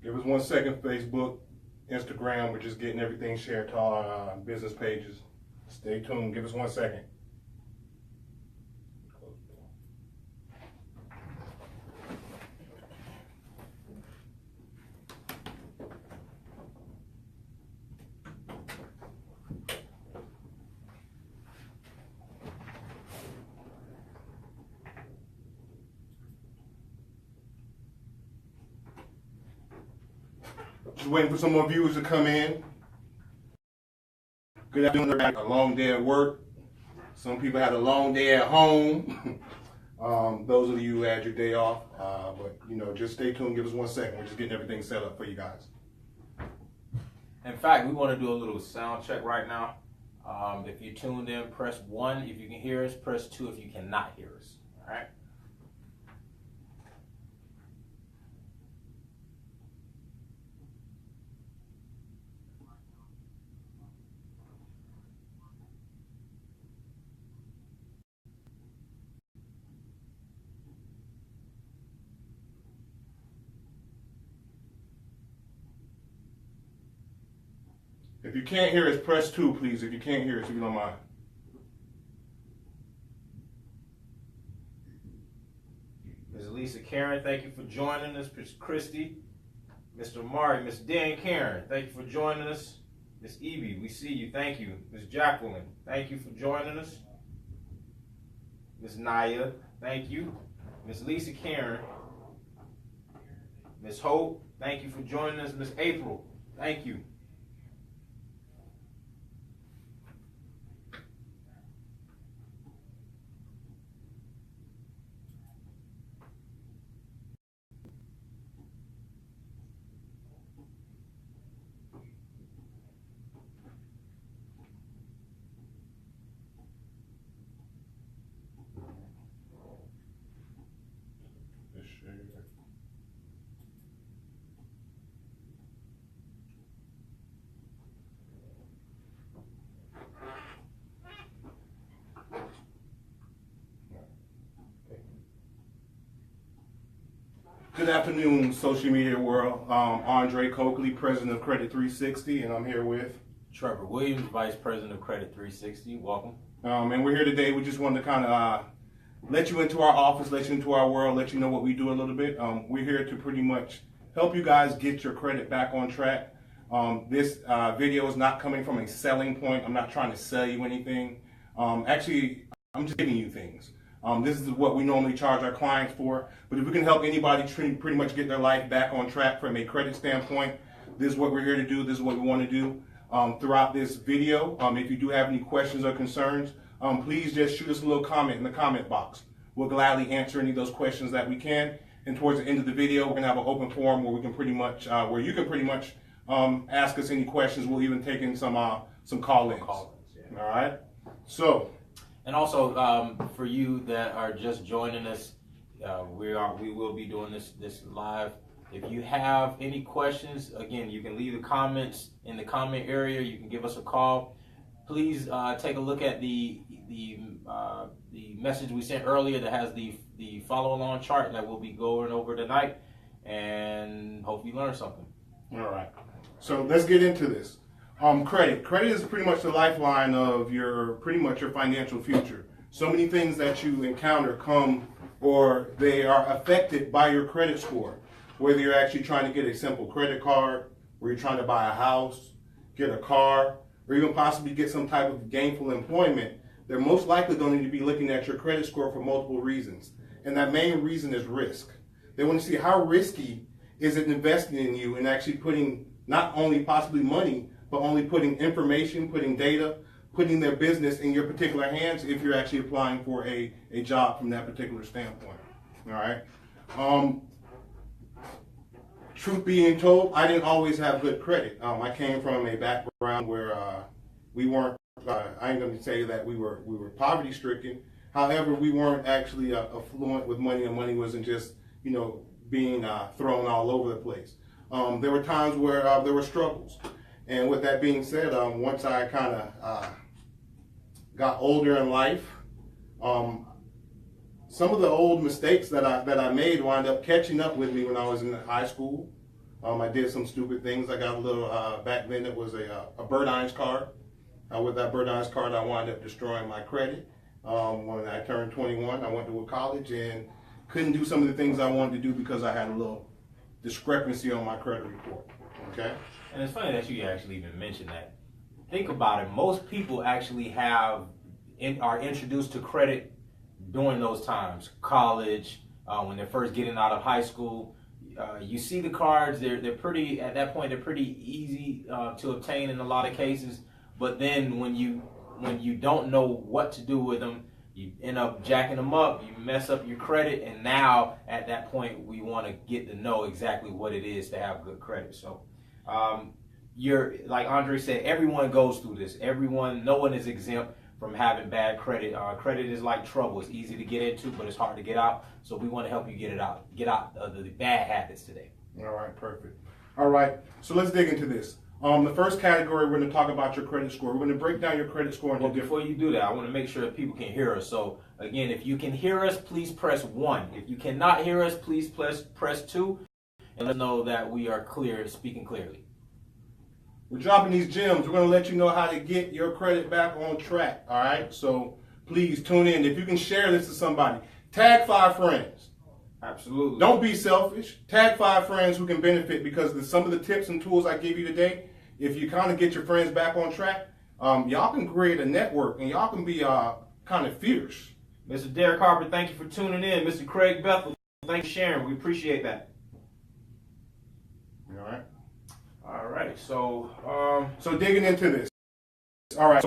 Give us 1 second, Facebook, Instagram. We're just getting everything shared to our business pages. Stay tuned. Give us 1 second. Just waiting for some more viewers to come in. Good afternoon. A long day at work. Some people had a long day at home. Those of you who had your day off, but just stay tuned. Give us 1 second. We're just getting everything set up for you guys. In fact, we want to do a little sound check right now. If you tuned in, press 1 if you can hear us. Press 2 if you cannot hear us. All right. If you can't hear us, press 2, please. If you can't hear us, if you don't mind. Ms. Lisa Karen, thank you for joining us. Ms. Christy, Mr. Mari, Ms. Dan Karen, thank you for joining us. Ms. Evie, we see you. Thank you. Ms. Jacqueline, thank you for joining us. Ms. Naya, thank you. Ms. Lisa Karen, Ms. Hope, thank you for joining us. Ms. April, thank you. Good afternoon, social media world. Andre Coakley, president of Credit 360, and I'm here with Trevor Williams, Vice President of Credit 360. Welcome. and we're here today. We just wanted to kind of let you into our office, let you into our world, let you know what we do a little bit. We're here to pretty much help you guys get your credit back on track. This video is not coming from a selling point. I'm not trying to sell you anything. Actually, I'm just giving you things. This is what we normally charge our clients for. But if we can help anybody pretty much get their life back on track from a credit standpoint, this is what we're here to do. This is what we want to do. Throughout this video, if you do have any questions or concerns, please just shoot us a little comment in the comment box. We'll gladly answer any of those questions that we can. And towards the end of the video, we're going to have an open forum where we can pretty much, where you can pretty much ask us any questions. We'll even take in some call-ins. Yeah. All right. So. And also, for you that are just joining us, we will be doing this live. If you have any questions, again, you can leave the comments in the comment area. You can give us a call. Please take a look at the message we sent earlier that has the follow along chart that we'll be going over tonight, and hope you learn something. All right. So let's get into this. Credit. Credit is pretty much the lifeline of your financial future. So many things that you encounter come or they are affected by your credit score. Whether you're actually trying to get a simple credit card, or you're trying to buy a house, get a car, or even possibly get some type of gainful employment, they're most likely going to need to be looking at your credit score for multiple reasons. And that main reason is risk. They want to see how risky is it investing in you and actually putting not only possibly money, but only putting information, putting data, putting their business in your particular hands if you're actually applying for a job from that particular standpoint. All right. Truth being told, I didn't always have good credit. I came from a background where we weren't. I ain't going to say that we were poverty stricken. However, we weren't actually affluent with money, and money wasn't just being thrown all over the place. There were times where there were struggles. And with that being said, once I kind of got older in life, some of the old mistakes that I made wound up catching up with me when I was in high school, I did some stupid things. I got a little, back then it was a Bird Irons card. With that Bird Irons card, I wound up destroying my credit. When I turned 21, I went to a college and couldn't do some of the things I wanted to do because I had a little discrepancy on my credit report. Okay? And it's funny that you actually even mentioned that. Think about it. Most people actually are introduced to credit during those times, college, when they're first getting out of high school. You see the cards; they're pretty at that point. They're pretty easy to obtain in a lot of cases. But then when you don't know what to do with them, you end up jacking them up. You mess up your credit, and now at that point, we want to get to know exactly what it is to have good credit. So. You're like Andre said, everyone goes through this. No one is exempt from having bad credit. Credit is like trouble. It's easy to get into, but it's hard to get out. So we want to help you get out of the bad habits today. All right, perfect. All right, so let's dig into this. The first category, we're going to talk about your credit score. We're going to break down your credit score. Well, before you do that, I want to make sure that people can hear us. So again, if you can hear us, please press 1. If you cannot hear us, please press 2, and let us know that we are clear, speaking clearly. We're dropping these gems. We're going to let you know how to get your credit back on track. All right, so please tune in. If you can share this to somebody, tag 5 friends. Absolutely. Don't be selfish. Tag 5 friends who can benefit, because some of the tips and tools I give you today, if you kind of get your friends back on track, y'all can create a network and y'all can be kind of fierce. Mr. Derek Harper, thank you for tuning in. Mr. Craig Bethel, thanks for sharing. We appreciate that. All right. All right. So digging into this. All right.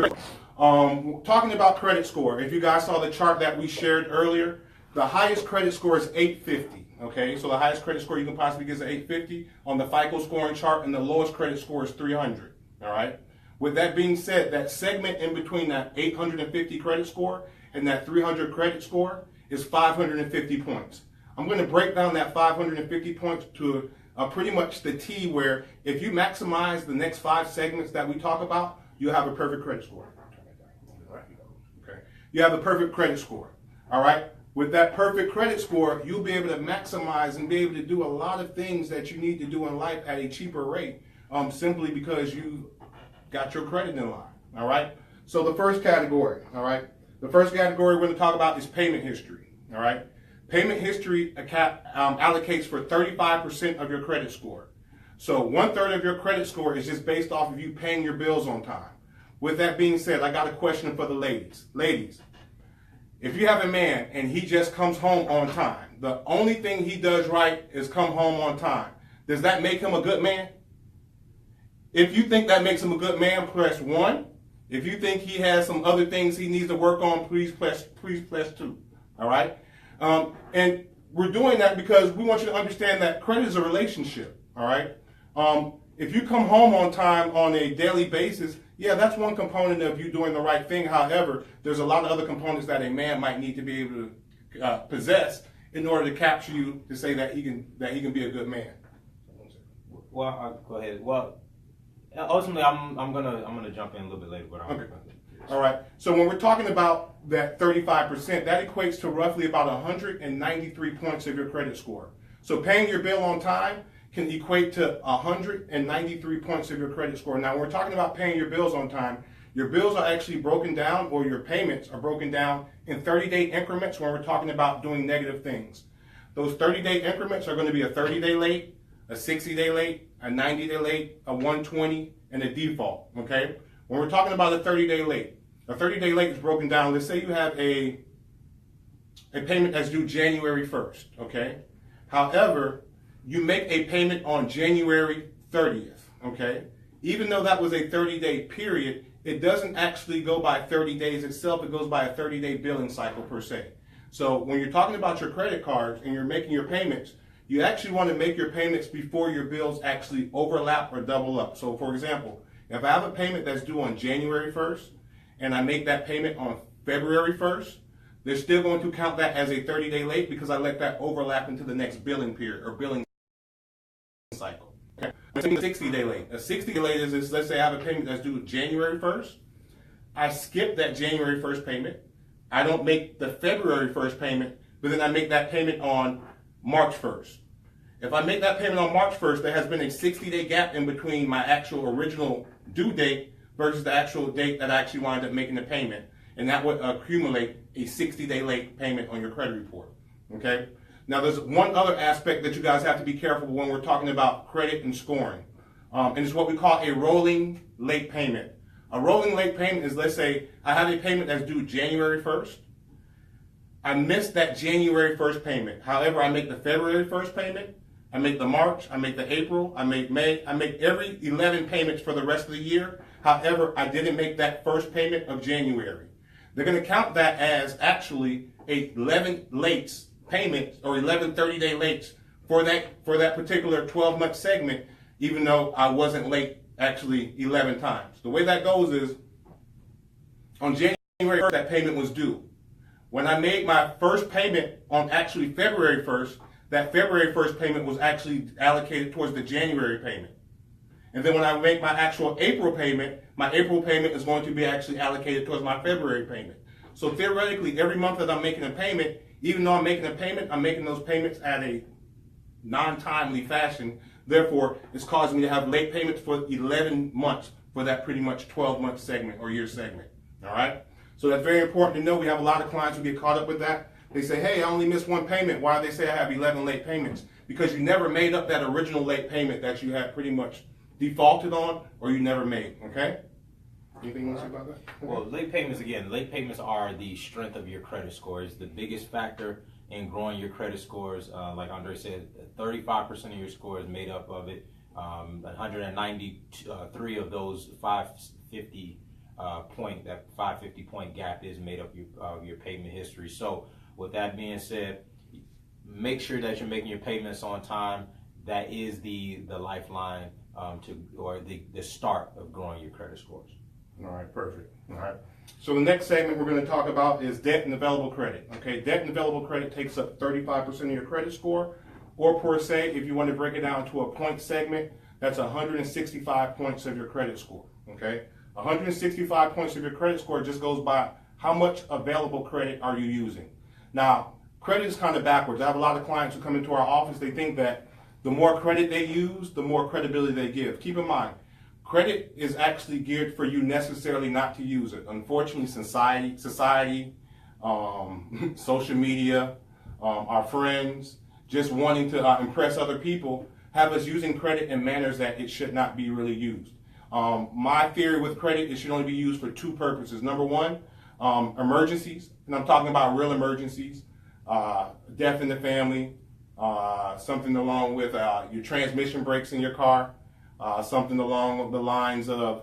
Talking about credit score. If you guys saw the chart that we shared earlier, the highest credit score is 850. Okay, so the highest credit score you can possibly get is 850 on the FICO scoring chart, and the lowest credit score is 300. All right. With that being said, that segment in between that 850 credit score and that 300 credit score is 550 points. I'm going to break down that 550 points to pretty much the T, where if you maximize the next 5 segments that we talk about, you have a perfect credit score. Okay. You have a perfect credit score. All right. With that perfect credit score, you'll be able to maximize and be able to do a lot of things that you need to do in life at a cheaper rate, simply because you got your credit in line. All right. So the first category, all right, the first category we're going to talk about is payment history. All right. Payment history allocates for 35% of your credit score. So 1/3 of your credit score is just based off of you paying your bills on time. With that being said, I got a question for the ladies. Ladies, if you have a man and he just comes home on time, the only thing he does right is come home on time, does that make him a good man? If you think that makes him a good man, press 1. If you think he has some other things he needs to work on, please press 2. All right? And we're doing that because we want you to understand that credit is a relationship. All right? If you come home on time on a daily basis, yeah, that's one component of you doing the right thing. However, there's a lot of other components that a man might need to be able to possess in order to capture you to say that he can be a good man. Well, go ahead. Well, ultimately, I'm gonna jump in a little bit later, but okay. All right. So when we're talking about that 35%, that equates to roughly about 193 points of your credit score. So paying your bill on time can equate to 193 points of your credit score. Now, when we're talking about paying your bills on time, your bills are actually broken down, or your payments are broken down in 30-day increments when we're talking about doing negative things. Those 30-day increments are going to be a 30-day late, a 60-day late, a 90-day late, a 120, and a default, okay? When we're talking about a 30-day late is broken down. Let's say you have a payment that's due January 1st, okay? However, you make a payment on January 30th, okay? Even though that was a 30-day period, it doesn't actually go by 30 days itself. It goes by a 30-day billing cycle per se. So when you're talking about your credit cards and you're making your payments, you actually want to make your payments before your bills actually overlap or double up. So for example, if I have a payment that's due on January 1st and I make that payment on February 1st, they're still going to count that as a 30-day late because I let that overlap into the next billing period or billing cycle. Okay. A 60-day late. A 60-day late is, let's say I have a payment that's due January 1st. I skip that January 1st payment. I don't make the February 1st payment, but then I make that payment on March 1st. If I make that payment on March 1st, there has been a 60-day gap in between my actual original due date versus the actual date that I actually wound up making the payment. And that would accumulate a 60-day late payment on your credit report. Okay? Now, there's one other aspect that you guys have to be careful when we're talking about credit and scoring. And it's what we call a rolling late payment. A rolling late payment is, let's say, I have a payment that's due January 1st. I missed that January 1st payment. However, I make the February 1st payment. I make the March, I make the April, I make May, I make every 11 payments for the rest of the year. However, I didn't make that first payment of January. They're going to count that as actually a 11 late payments or 11 30-day lates for that particular 12-month segment, even though I wasn't late actually 11 times. The way that goes is on January 1st, that payment was due. When I made my first payment on actually February 1st, that February 1st payment was actually allocated towards the January payment. And then when I make my actual April payment is going to be actually allocated towards my February payment. So theoretically, every month that I'm making a payment, even though I'm making a payment, I'm making those payments at a non-timely fashion. Therefore, it's causing me to have late payments for 11 months for that pretty much 12-month segment or year segment. All right? So that's very important to know. We have a lot of clients who get caught up with that. They say, hey, I only missed one payment. Why do they say I have 11 late payments? Because you never made up that original late payment that you had pretty much defaulted on or you never made, okay? Anything you want to say about that? Well, late payments are the strength of your credit score. It's the biggest factor in growing your credit scores. Like Andre said, 35% of your score is made up of it. 193 of those 550 point gap is made up of your payment history. So with that being said, make sure that you're making your payments on time. That is the lifeline the start of growing your credit scores. All right, perfect. All right. So the next segment we're going to talk about is debt and available credit. Okay, debt and available credit takes up 35% of your credit score, or per se, if you want to break it down to a point segment, that's 165 points of your credit score. Okay, 165 points of your credit score just goes by how much available credit are you using. Now, credit is kind of backwards. I have a lot of clients who come into our office, they think that the more credit they use, the more credibility they give. Keep in mind, credit is actually geared for you necessarily not to use it. Unfortunately, society, social media, our friends, just wanting to impress other people, have us using credit in manners that it should not be really used. My theory with credit, it should only be used for two purposes. Number one, emergencies, and I'm talking about real emergencies, death in the family, something along with your transmission breaks in your car, something along the lines of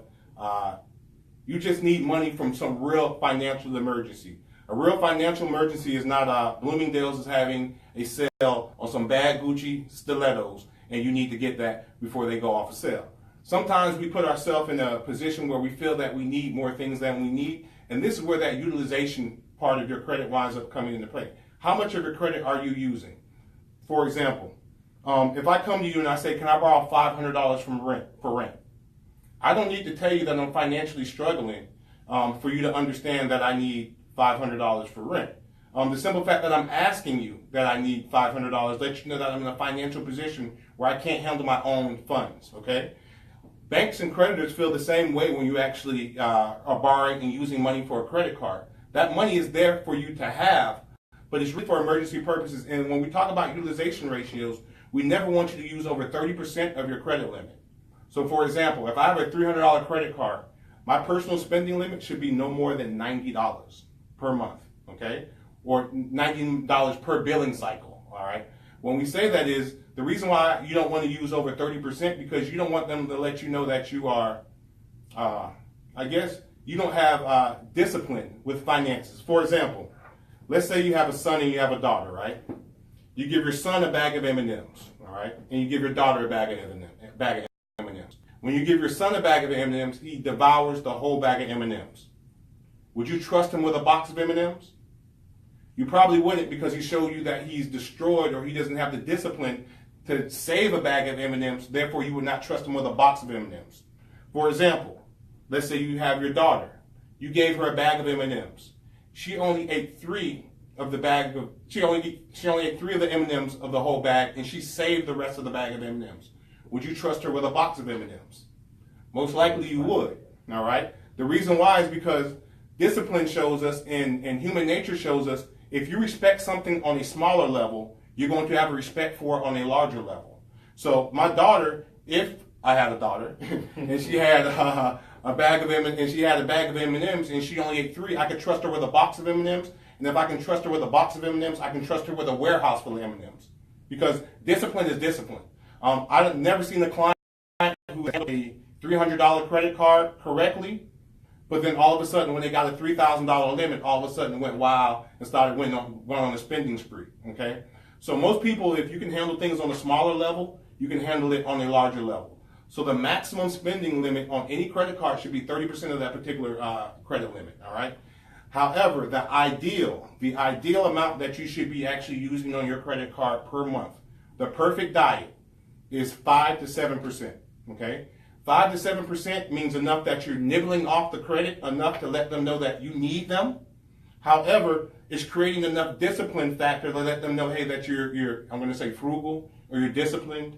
you just need money from some real financial emergency. A real financial emergency is not Bloomingdale's is having a sale on some bad Gucci stilettos, and you need to get that before they go off a sale. Sometimes we put ourselves in a position where we feel that we need more things than we need, and this is where that utilization part of your credit winds up coming into play. How much of your credit are you using? For example, if I come to you and I say, can I borrow $500 for rent? I don't need to tell you that I'm financially struggling for you to understand that I need $500 for rent. The simple fact that I'm asking you that I need $500 lets you know that I'm in a financial position where I can't handle my own funds, okay? Banks and creditors feel the same way when you actually are borrowing and using money for a credit card. That money is there for you to have, but it's really for emergency purposes. And when we talk about utilization ratios, we never want you to use over 30% of your credit limit. So for example, if I have a $300 credit card, my personal spending limit should be no more than $90 per month, okay? Or $90 per billing cycle, all right? When we say that is, the reason why you don't want to use over 30% because you don't want them to let you know that you are, I guess, you don't have discipline with finances. For example, let's say you have a son and you have a daughter, right? You give your son a bag of M&Ms, all right? And you give your daughter a bag of M&Ms. When you give your son a bag of M&Ms, he devours the whole bag of M&Ms. Would you trust him with a box of M&Ms? You probably wouldn't because he showed you that he's destroyed or he doesn't have the discipline to save a bag of M&Ms. Therefore, you would not trust him with a box of M&Ms. For example, let's say you have your daughter. You gave her a bag of M&Ms. She only ate 3 of the bag of she only ate 3 of the M&Ms of the whole bag, and she saved the rest of the bag of M&Ms. Would you trust her with a box of M&Ms? Most likely you would. All right. The reason why is because discipline shows us, and human nature shows us, if you respect something on a smaller level, you're going to have a respect for it on a larger level. So my daughter, if I had a daughter, and she had a bag of M&Ms, and she only ate 3, I could trust her with a box of M&Ms. And if I can trust her with a box of M&Ms, I can trust her with a warehouse full of M&Ms. Because discipline is discipline. I've never seen a client who had a $300 credit card correctly, but then all of a sudden, when they got a $3,000 limit, all of a sudden it went wild and went on a spending spree. Okay, so most people, if you can handle things on a smaller level, you can handle it on a larger level. So the maximum spending limit on any credit card should be 30% of that particular credit limit. All right. However, the ideal amount that you should be actually using on your credit card per month, the perfect diet, is 5 to 7%. Okay. 5 to 7% means enough that you're nibbling off the credit, enough to let them know that you need them. However, it's creating enough discipline factor to let them know, hey, that you're I'm going to say frugal, or you're disciplined,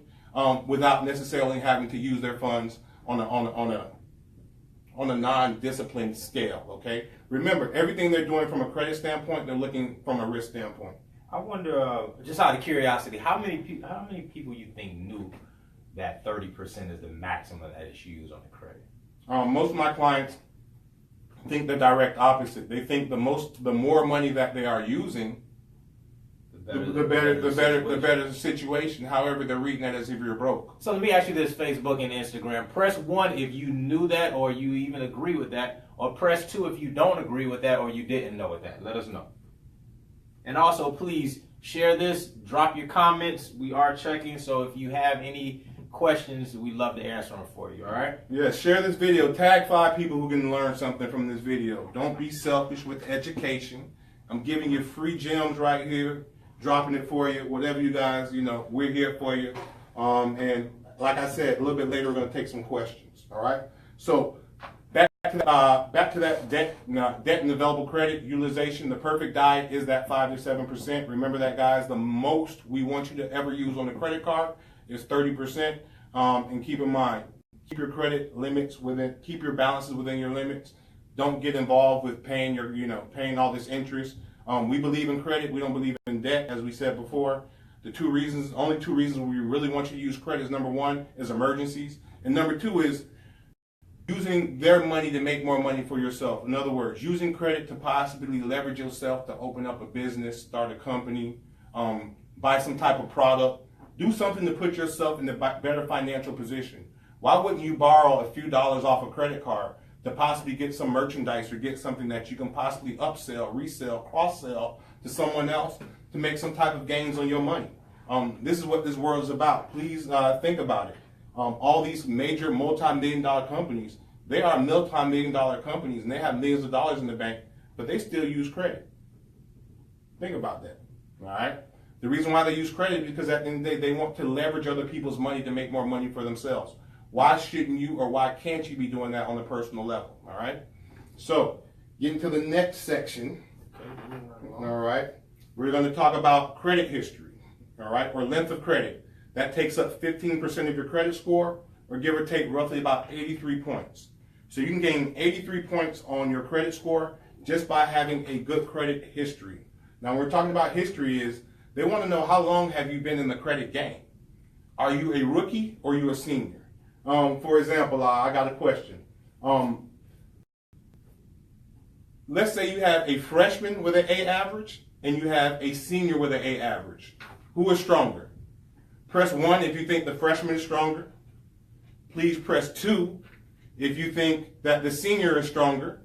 without necessarily having to use their funds on a non-disciplined scale. Okay. Remember, everything they're doing from a credit standpoint, they're looking from a risk standpoint. I wonder, just out of curiosity, how many people you think knew that 30% is the maximum that is used on the credit? Most of my clients think the direct opposite. They think the more money that they are using, the better the situation. However, they're reading that as if you're broke. So let me ask you this: Facebook and Instagram. Press 1 if you knew that, or you even agree with that, or press 2 if you don't agree with that, or you didn't know that. Let us know. And also, please share this. Drop your comments. We are checking, so if you have any questions, we'd love to answer them for you. All right? Yeah, share this video. Tag 5 people who can learn something from this video. Don't be selfish with education. I'm giving you free gems right here, dropping it for you. Whatever you guys, we're here for you. And like I said, a little bit later, we're going to take some questions. All right? So back to that debt and available credit utilization. The perfect diet is that 5 to 7%. Remember that, guys. The most we want you to ever use on a credit card is 30%. And keep in mind, keep your credit limits keep your balances within your limits. Don't get involved with paying paying all this interest. We believe in credit. We don't believe in debt, as we said before. Only two reasons we really want you to use credit is, number 1 is emergencies, and number 2 is using their money to make more money for yourself. In other words, using credit to possibly leverage yourself to open up a business, start a company, buy some type of product. Do something to put yourself in a better financial position. Why wouldn't you borrow a few dollars off a credit card to possibly get some merchandise or get something that you can possibly upsell, resell, cross-sell to someone else to make some type of gains on your money? This is what this world is about. Please think about it. All these major multi-million-dollar companies, they are multi-million-dollar companies, and they have millions of dollars in the bank, but they still use credit. Think about that. All right? The reason why they use credit is because at the end of the day, they want to leverage other people's money to make more money for themselves. Why shouldn't you, or why can't you be doing that on a personal level? All right? So, getting to the next section. All right? We're going to talk about credit history. All right? Or length of credit. That takes up 15% of your credit score, or give or take roughly about 83 points. So you can gain 83 points on your credit score just by having a good credit history. Now, when we're talking about history is, they want to know, how long have you been in the credit game? Are you a rookie or are you a senior? For example, I got a question. Let's say you have a freshman with an A average and you have a senior with an A average. Who is stronger? Press 1 if you think the freshman is stronger. Please press 2 if you think that the senior is stronger.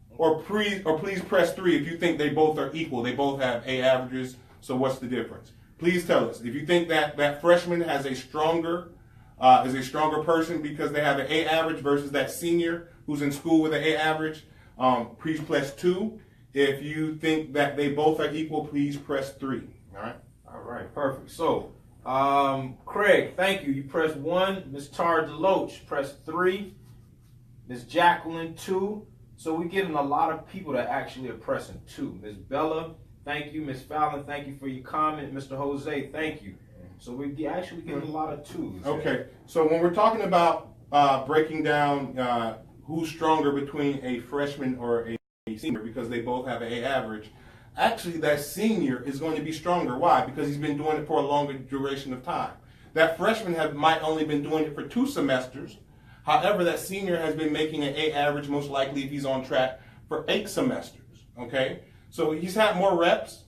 Or please press 3 if you think they both are equal. They both have A averages. So what's the difference? Please tell us. If you think that freshman has is a stronger person because they have an A average versus that senior who's in school with an A average, please press 2. If you think that they both are equal, please press 3. All right? All right, perfect. So, Craig, thank you. You press 1. Ms. Tara Deloach, press 3. Ms. Jacqueline, 2. So we're getting a lot of people that actually are pressing 2. Ms. Bella thank you. Ms. Fallon, thank you for your comment. Mr. Jose, thank you. So we actually getting a lot of twos. Okay, so when we're talking about breaking down who's stronger between a freshman or a senior, because they both have an A average, actually that senior is going to be stronger. Why? Because he's been doing it for a longer duration of time. That freshman might only been doing it for 2 semesters. However, that senior has been making an A average, most likely if he's on track, for 8 semesters. Okay, so he's had more reps,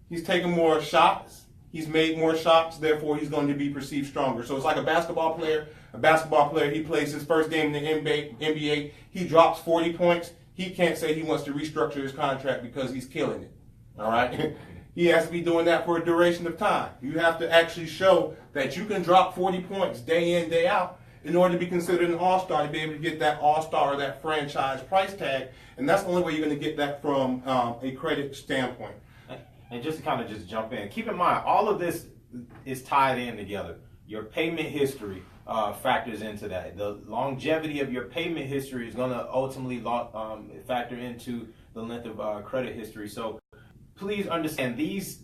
he's taken more shots, he's made more shots, therefore he's going to be perceived stronger. So it's like a basketball player. A basketball player, he plays his first game in the NBA, he drops 40 points. He can't say he wants to restructure his contract because he's killing it. All right? He has to be doing that for a duration of time. You have to actually show that you can drop 40 points day in, day out in order to be considered an all-star, to be able to get that all-star or that franchise price tag. And that's the only way you're going to get that from a credit standpoint. And just to kind of just jump in, keep in mind, all of this is tied in together. Your payment history factors into that. The longevity of your payment history is going to ultimately factor into the length of credit history. So please understand, these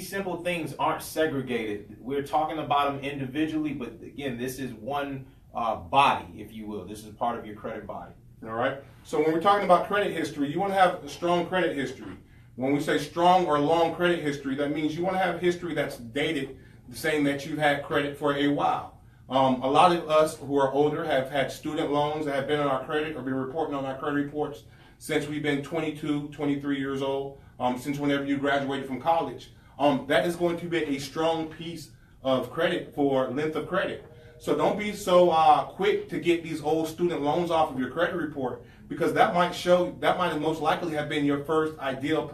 simple things aren't segregated. We're talking about them individually, but again, this is one body, if you will. This is part of your credit body. All right? So when we're talking about credit history, you want to have a strong credit history. When we say strong or long credit history, that means you want to have history that's dated, saying that you've had credit for a while. A lot of us who are older have had student loans that have been on our credit or been reporting on our credit reports since we've been 22, 23 years old, since whenever you graduated from college. That is going to be a strong piece of credit for length of credit. So don't be so quick to get these old student loans off of your credit report, because that might most likely have been your first ideal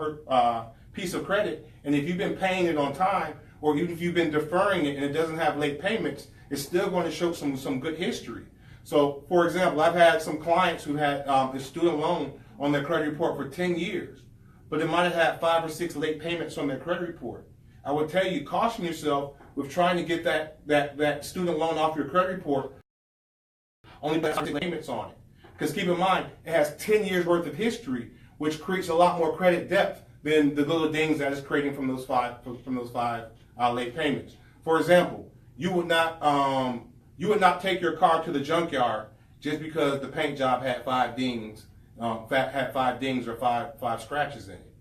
piece of credit. And if you've been paying it on time, or even if you've been deferring it and it doesn't have late payments, it's still going to show some good history. So, for example, I've had some clients who had a student loan on their credit report for 10 years, but they might have had 5 or 6 late payments on their credit report. I would tell you, caution yourself with trying to get that student loan off your credit report only by 6 payments on it. Because keep in mind, it has 10 years worth of history, which creates a lot more credit depth than the little dings that it's creating from those five late payments. For example, you would not take your car to the junkyard just because the paint job had 5 dings, had 5 dings or five scratches in it.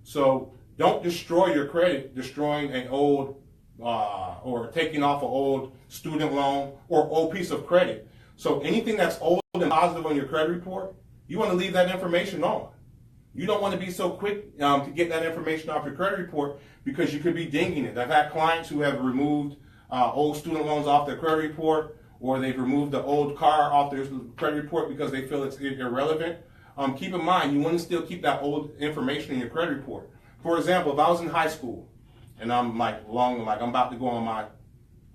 So don't destroy your credit, destroying an old or taking off an old student loan or old piece of credit. So anything that's old and positive on your credit report, you want to leave that information on. You don't want to be so quick to get that information off your credit report, because you could be dinging it. I've had clients who have removed old student loans off their credit report, or they've removed the old car off their credit report because they feel it's irrelevant. Keep in mind, you want to still keep that old information in your credit report. For example, if I was in high school and I'm I'm about to go on my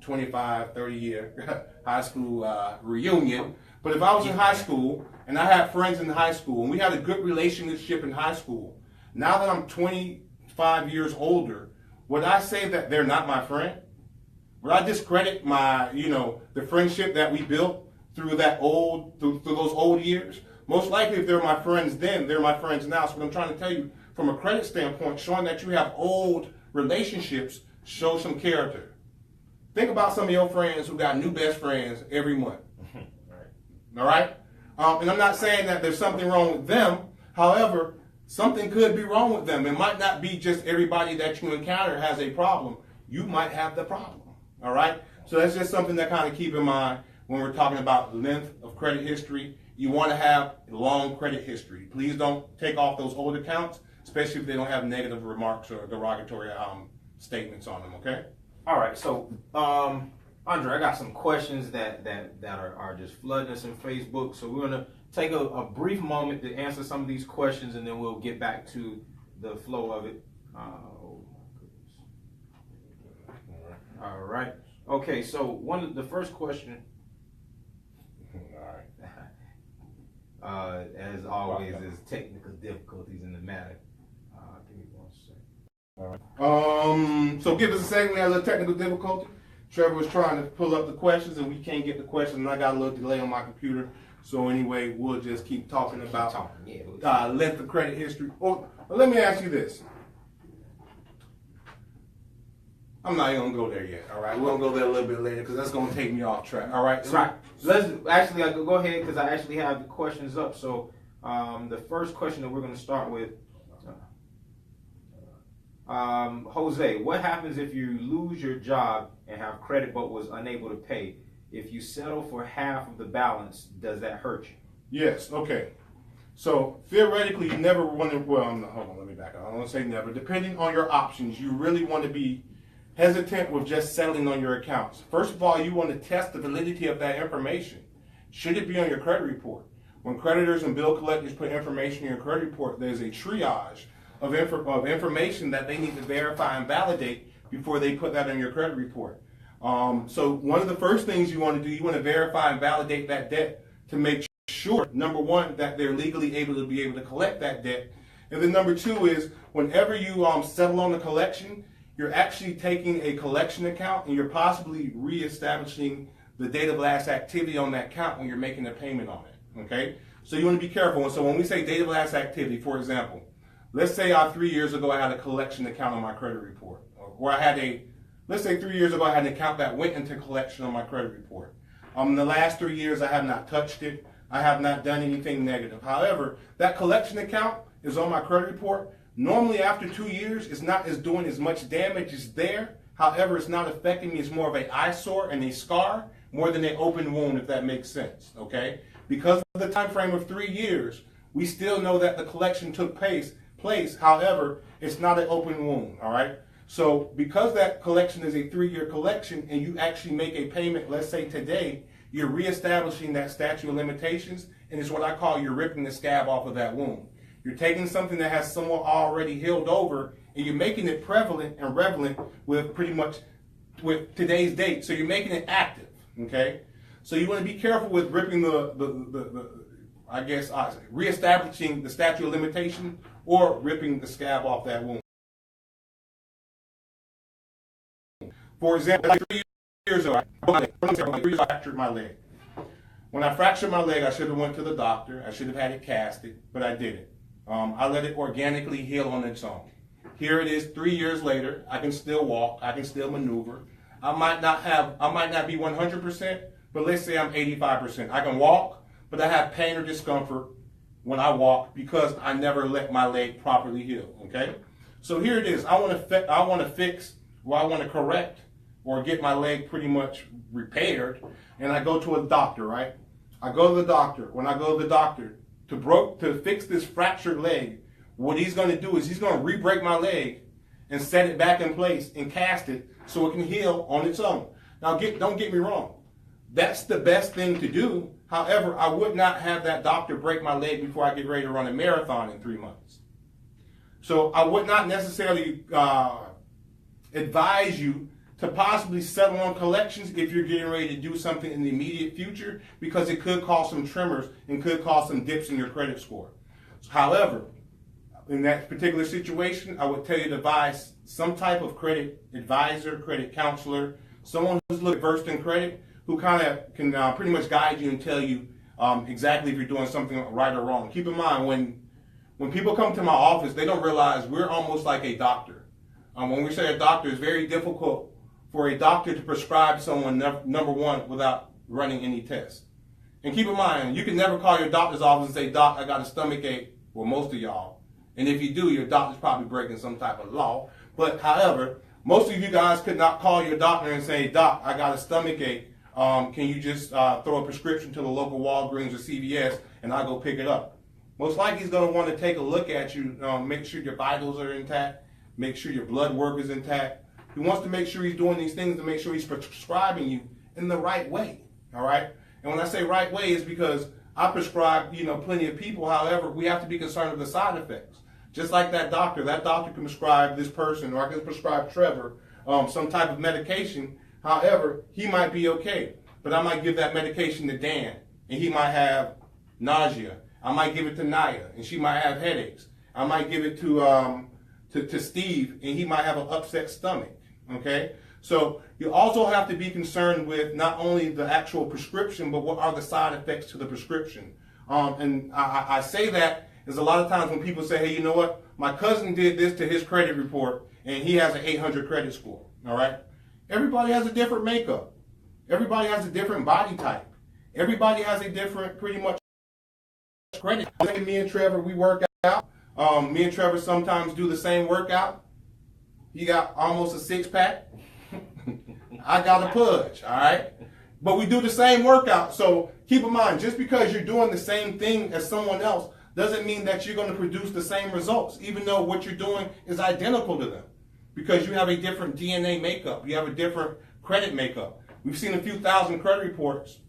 25, 30 year high school reunion, but if I was in high school and I had friends in high school and we had a good relationship in high school, now that I'm 25 years older, would I say that they're not my friend? Would I discredit the friendship that we built through those old years? Most likely, if they're my friends then, they're my friends now. So what I'm trying to tell you, from a credit standpoint, showing that you have old relationships shows some character. Think about some of your friends who got new best friends every month. All right? And I'm not saying that there's something wrong with them. However, something could be wrong with them. It might not be just everybody that you encounter has a problem. You might have the problem. All right? So that's just something to kind of keep in mind when we're talking about length of credit history. You want to have long credit history. Please don't take off those old accounts, especially if they don't have negative remarks or derogatory statements on them, okay? All right, so Andre, I got some questions that are just flooding us in Facebook. So we're gonna take a brief moment to answer some of these questions, and then we'll get back to the flow of it. Oh my goodness. All right. Okay, so the first question. As always, is technical difficulties in the matter. Give me 1 second. All right. So give us a second. We had a little technical difficulty. Trevor was trying to pull up the questions, and we can't get the questions, and I got a little delay on my computer. So anyway, we'll just keep talking about length of credit history. Well, let me ask you this. I'm not even gonna go there yet. All right, we're gonna go there a little bit later because that's gonna take me off track. All right, Right. Let's actually go ahead because I actually have the questions up. So the first question that we're going to start with, Jose, what happens if you lose your job and have credit but was unable to pay? If you settle for half of the balance, does that hurt you? Yes. Okay. So theoretically, you never want to. Well, hold on. Let me back up. I don't want to say never. Depending on your options, you really want to be hesitant with just settling on your accounts. First of all, you want to test the validity of that information. Should it be on your credit report? When creditors and bill collectors put information in your credit report, there's a triage of information that they need to verify and validate before they put that on your credit report. So one of the first things you want to do, you want to verify and validate that debt to make sure, number one, that they're legally able to collect that debt. And then number two is whenever you settle on the collection, you're actually taking a collection account and you're possibly reestablishing the date of last activity on that account when you're making a payment on it, okay? So you want to be careful. And so when we say date of last activity, for example, let's say 3 years ago I had a collection account on my credit report. Or let's say 3 years ago I had an account that went into collection on my credit report. In the last 3 years I have not touched it. I have not done anything negative. However, that collection account is on my credit report. Normally after 2 years, it's not doing as much damage as there. However, it's not affecting me. It's more of an eyesore and a scar more than an open wound, if that makes sense, okay? Because of the time frame of 3 years, we still know that the collection took place. However, it's not an open wound, all right? So because that collection is a 3-year collection and you actually make a payment, let's say today, you're reestablishing that statute of limitations, and it's what I call you're ripping the scab off of that wound. You're taking something that has somewhat already healed over, and you're making it prevalent and relevant with pretty much with today's date. So you're making it active, okay? So you want to be careful with ripping reestablishing the statute of limitation or ripping the scab off that wound. For example, 3 years ago, I fractured my leg. When I fractured my leg, I should have went to the doctor. I should have had it casted, but I didn't. I let it organically heal on its own. Here it is 3 years later. I can still walk. I can still maneuver. I might not be 100%, but let's say I'm 85%. I can walk, but I have pain or discomfort when I walk because I never let my leg properly heal, okay? So here it is. I want to fix, or I want to correct or get my leg pretty much repaired, and I go to a doctor, right? I go to the doctor. When I go to the doctor, to fix this fractured leg, what he's going to do is he's going to re-break my leg and set it back in place and cast it so it can heal on its own. Now, don't get me wrong. That's the best thing to do. However, I would not have that doctor break my leg before I get ready to run a marathon in 3 months. So I would not necessarily advise you to possibly settle on collections if you're getting ready to do something in the immediate future, because it could cause some tremors and could cause some dips in your credit score. However, in that particular situation, I would tell you to advise some type of credit advisor, credit counselor, someone who's versed in credit, who kind of can pretty much guide you and tell you exactly if you're doing something right or wrong. Keep in mind, when people come to my office, they don't realize we're almost like a doctor. When we say a doctor, it's very difficult for a doctor to prescribe someone, number one, without running any tests. And keep in mind, you can never call your doctor's office and say, "Doc, I got a stomach ache." Well, most of y'all. And if you do, your doctor's probably breaking some type of law. But however, most of you guys could not call your doctor and say, "Doc, I got a stomach ache. Can you just throw a prescription to the local Walgreens or CVS and I'll go pick it up?" Most likely he's going to want to take a look at you, make sure your vitals are intact, make sure your blood work is intact. He wants to make sure he's doing these things to make sure he's prescribing you in the right way, all right? And when I say right way, it's because I prescribe, plenty of people. However, we have to be concerned with the side effects. Just like that doctor can prescribe this person, or I can prescribe Trevor some type of medication. However, he might be okay, but I might give that medication to Dan, and he might have nausea. I might give it to Naya, and she might have headaches. I might give it to Steve, and he might have an upset stomach. Okay, so you also have to be concerned with not only the actual prescription, but what are the side effects to the prescription. And I say that is a lot of times when people say, "Hey, you know what? My cousin did this to his credit report, and he has an 800 credit score." all right? Everybody has a different makeup. Everybody has a different body type. Everybody has a different, pretty much, credit. Me and Trevor, we work out. Me and Trevor sometimes do the same workout. He got almost a six-pack. I got a pudge, all right? But we do the same workout. So keep in mind, just because you're doing the same thing as someone else doesn't mean that you're going to produce the same results, even though what you're doing is identical to them. Because you have a different DNA makeup. You have a different credit makeup. We've seen a few thousand credit reports.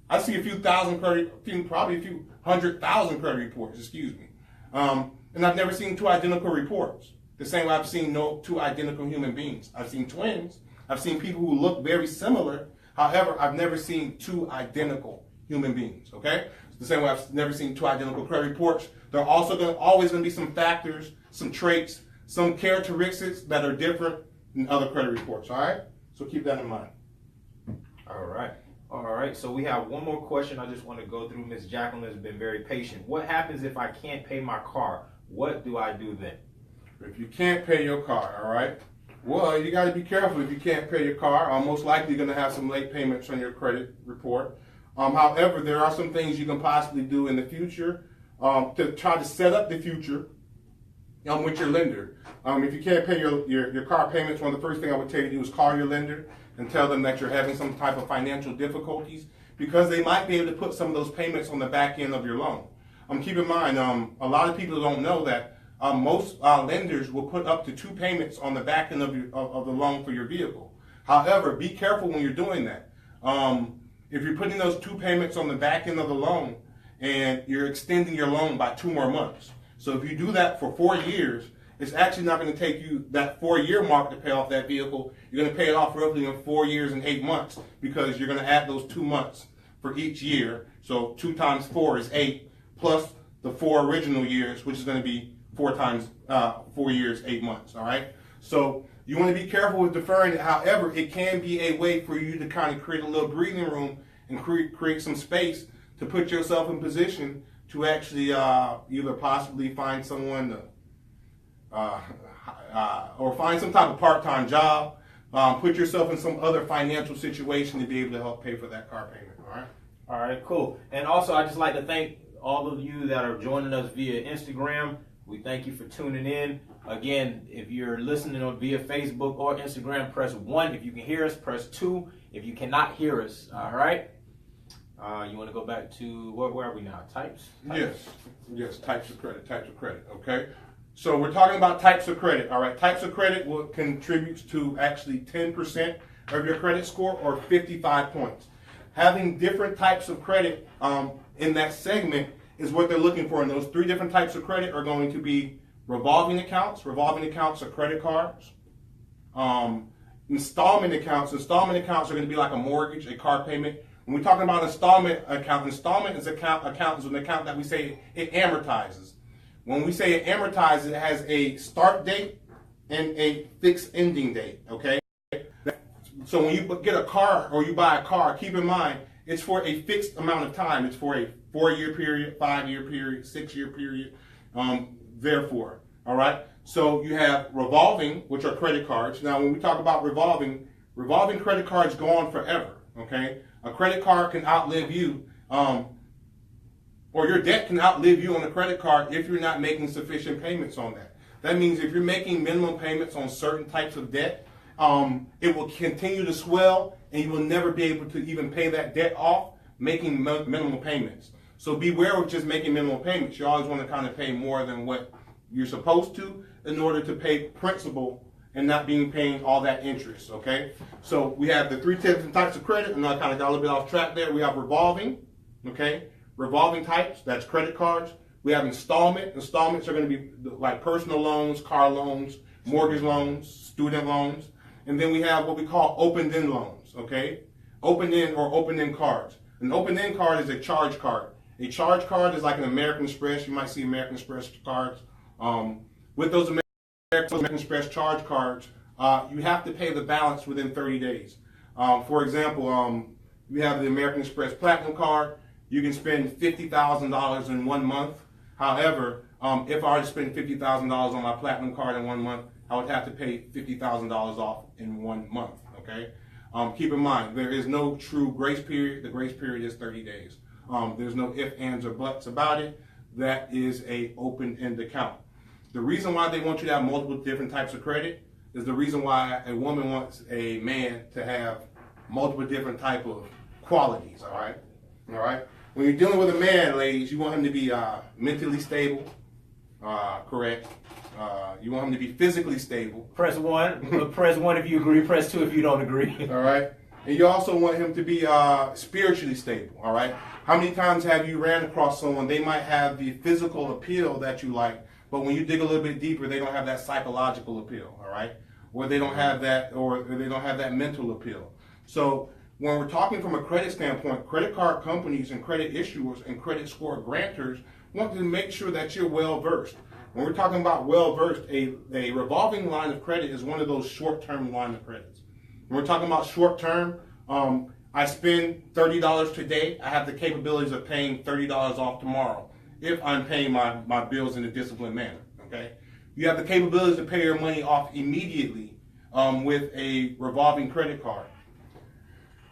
I see a few thousand probably a few 100,000 credit reports, excuse me. And I've never seen two identical reports. The same way I've seen no two identical human beings. I've seen twins. I've seen people who look very similar. However, I've never seen two identical human beings, okay? The same way I've never seen two identical credit reports. There are also always going to be some factors, some traits, some characteristics that are different than other credit reports, all right? So keep that in mind. All right. All right. So we have one more question I just want to go through. Ms. Jacqueline has been very patient. What happens if I can't pay my car? What do I do then? If you can't pay your car, all right? Well, you got to be careful if you can't pay your car. Most likely you're going to have some late payments on your credit report. However, there are some things you can possibly do in the future to try to set up the future with your lender. If you can't pay your car payments, one of the first things I would tell you to do is call your lender and tell them that you're having some type of financial difficulties, because they might be able to put some of those payments on the back end of your loan. Keep in mind, a lot of people don't know that most lenders will put up to 2 payments on the back end of the loan for your vehicle. However, be careful when you're doing that. If you're putting those 2 payments on the back end of the loan and you're extending your loan by 2 more months. So if you do that for 4 years, it's actually not going to take you that 4-year mark to pay off that vehicle. You're going to pay it off roughly in 4 years and 8 months, because you're going to add those 2 months for each year. So 2 times 4 is 8, plus the 4 original years, which is going to be 4 times 4 years, 8 months. All right. So you want to be careful with deferring it. However, it can be a way for you to kind of create a little breathing room and create some space to put yourself in position to actually either possibly find someone to, or find some type of part-time job, put yourself in some other financial situation to be able to help pay for that car payment. All right. All right, cool. And also, I'd just like to thank all of you that are joining us via Instagram. We thank you for tuning in. Again, if you're listening on via Facebook or Instagram, press 1. If you can hear us, press 2. If you cannot hear us, all right? You want to go back to, where are we now? Types? Yes, types of credit, okay? So we're talking about types of credit, all right? Types of credit will contribute to actually 10% of your credit score, or 55 points. Having different types of credit in that segment is what they're looking for. And those 3 different types of credit are going to be revolving accounts. Revolving accounts are credit cards. Installment accounts. Installment accounts are going to be like a mortgage, a car payment. When we're talking about installment is an account that we say it amortizes. When we say it amortizes, it has a start date and a fixed ending date, okay? So when you get a car or you buy a car, keep in mind, it's for a fixed amount of time. It's for a 4-year period, 5-year period, 6-year period, therefore, all right? So you have revolving, which are credit cards. Now, when we talk about revolving credit cards go on forever, okay? A credit card can outlive you, or your debt can outlive you on a credit card if you're not making sufficient payments on that. That means if you're making minimum payments on certain types of debt, it will continue to swell, and you will never be able to even pay that debt off making minimum payments. So beware of just making minimum payments. You always want to kind of pay more than what you're supposed to in order to pay principal and not paying all that interest, okay? So we have the 3 different types of credit, and I kind of got a little bit off track there. We have revolving, okay? Revolving types, that's credit cards. We have installment. Installments are going to be like personal loans, car loans, mortgage loans, student loans. And then we have what we call open-end loans, okay? Open-end or open-end cards. An open-end card is a charge card. A charge card is like an American Express. You might see American Express cards. With those American Express charge cards, you have to pay the balance within 30 days. For example, you have the American Express Platinum card. You can spend $50,000 in 1 month. However, if I were to spend $50,000 on my Platinum card in 1 month, I would have to pay $50,000 off in 1 month. Okay. Keep in mind, there is no true grace period. The grace period is 30 days. There's no ifs, ands, or buts about it. That is a open-end account. The reason why they want you to have multiple different types of credit is the reason why a woman wants a man to have multiple different type of qualities. All right. All right. When you're dealing with a man, ladies, you want him to be mentally stable. Correct. You want him to be physically stable. Press 1. Press 1 if you agree. Press 2 if you don't agree. All right. And you also want him to be spiritually stable. All right. How many times have you ran across someone? They might have the physical appeal that you like, but when you dig a little bit deeper, they don't have that psychological appeal. All right. Or they don't have that, or they don't have that mental appeal. So when we're talking from a credit standpoint, credit card companies and credit issuers and credit score grantors want to make sure that you're well versed. When we're talking about well versed, a revolving line of credit is one of those short-term line of credits. When we're talking about short-term, I spend $30 today. I have the capabilities of paying $30 off tomorrow if I'm paying my bills in a disciplined manner. Okay, you have the capabilities to pay your money off immediately with a revolving credit card.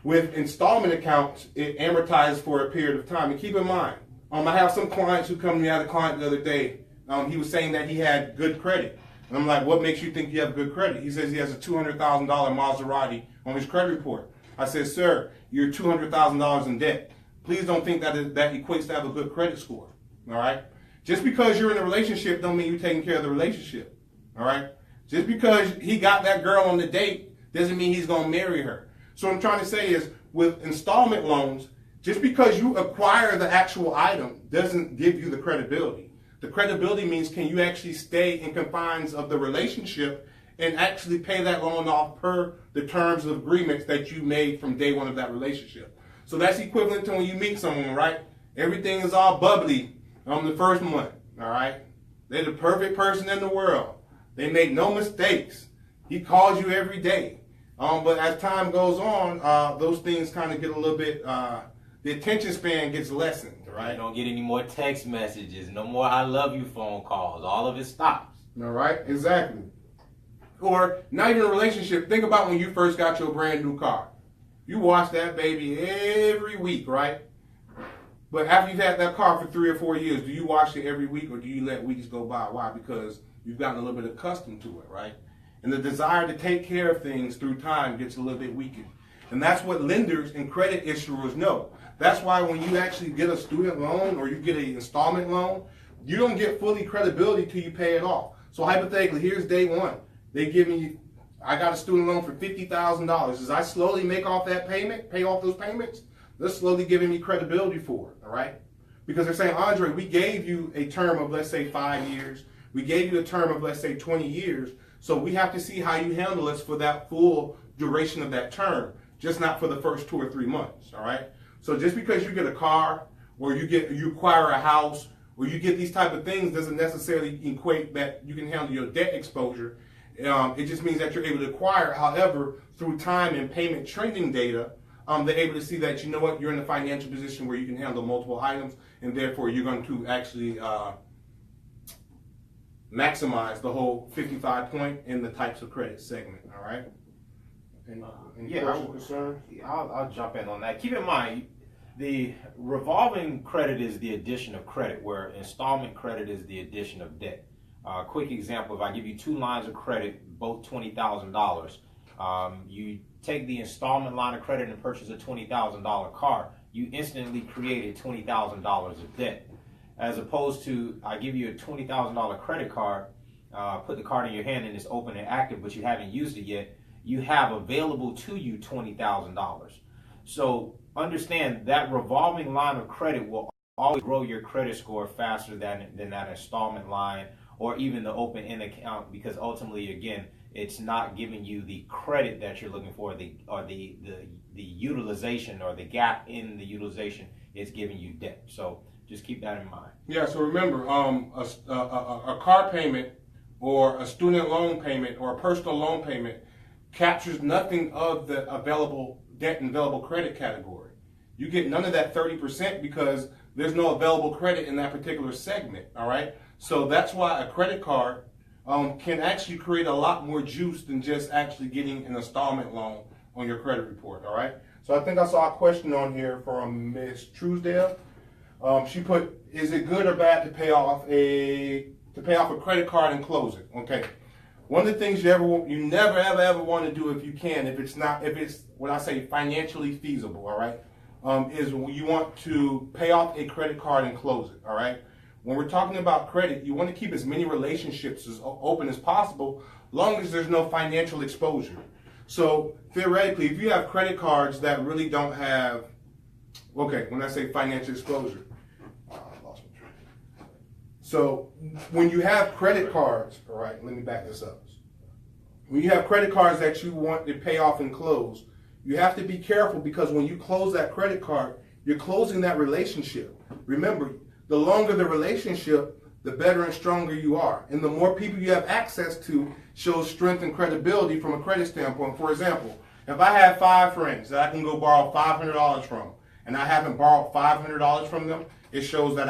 With installment accounts, it amortizes for a period of time. And keep in mind, I have some clients who come to me. I had a client the other day. He was saying that he had good credit. And I'm like, what makes you think you have good credit? He says he has a $200,000 Maserati on his credit report. I said, sir, you're $200,000 in debt. Please don't think that equates to have a good credit score. All right? Just because you're in a relationship don't mean you're taking care of the relationship. All right? Just because he got that girl on the date doesn't mean he's going to marry her. So what I'm trying to say is with installment loans, just because you acquire the actual item doesn't give you the credibility. The credibility means can you actually stay in confines of the relationship and actually pay that loan off per the terms of agreements that you made from day one of that relationship. So that's equivalent to when you meet someone, right? Everything is all bubbly on the first month, all right? They're the perfect person in the world. They make no mistakes. He calls you every day. But as time goes on, those things kind of get a little bit, the attention span gets lessened, right? You don't get any more text messages, no more I love you phone calls. All of it stops. All right, exactly. Or not even a relationship. Think about when you first got your brand new car. You wash that baby every week, right? But after you've had that car for 3 or 4 years, do you wash it every week or do you let weeks go by? Why? Because you've gotten a little bit accustomed to it, right? And the desire to take care of things through time gets a little bit weakened. And that's what lenders and credit issuers know. That's why when you actually get a student loan or you get an installment loan, you don't get fully credibility till you pay it off. So hypothetically, here's day one. They give me, I got a student loan for $50,000. As I slowly make off that payment, pay off those payments, they're slowly giving me credibility for it, all right? Because they're saying, Andre, we gave you a term of, let's say, 5 years. We gave you a term of, let's say, 20 years. So we have to see how you handle us for that full duration of that term, just not for the first 2 or 3 months, all right? So just because you get a car or you acquire a house or you get these type of things doesn't necessarily equate that you can handle your debt exposure. It just means that you're able to acquire. However, through time and payment trending data, they're able to see that, you know what, you're in a financial position where you can handle multiple items, and therefore you're going to actually maximize the whole 55 point in the types of credit segment, all right? I'll jump in on that. Keep in mind, the revolving credit is the addition of credit, where installment credit is the addition of debt. Quick example, if I give you 2 lines of credit, both $20,000, you take the installment line of credit and purchase a $20,000 car, you instantly created $20,000 of debt. As opposed to, I give you a $20,000 credit card, put the card in your hand and it's open and active, but you haven't used it yet, you have available to you $20,000. So understand that revolving line of credit will always grow your credit score faster than that installment line or even the open-end account, because ultimately, again, it's not giving you the credit that you're looking for, the utilization or the gap in the utilization. It's giving you debt. So just keep that in mind. Yeah. So remember, a car payment or a student loan payment or a personal loan payment captures nothing of the available debt and available credit category. You get none of that 30% because there's no available credit in that particular segment. All right. So that's why a credit card can actually create a lot more juice than just actually getting an installment loan on your credit report. All right. So I think I saw a question on here from Miss Truesdale. She put, "Is it good or bad to pay off a credit card and close it?" Okay. One of the things you never ever want to do if you can, if it's what I say financially feasible, all right, is you want to pay off a credit card and close it, all right. When we're talking about credit, you want to keep as many relationships as open as possible, long as there's no financial exposure. So theoretically, if you have credit cards that really don't have, okay, when I say financial exposure, I lost my train. So when you have credit cards, all right, let me back this up. When you have credit cards that you want to pay off and close, you have to be careful, because when you close that credit card, you're closing that relationship. Remember, the longer the relationship, the better and stronger you are. And the more people you have access to shows strength and credibility from a credit standpoint. For example, if I have 5 friends that I can go borrow $500 from, and I haven't borrowed $500 from them, it shows that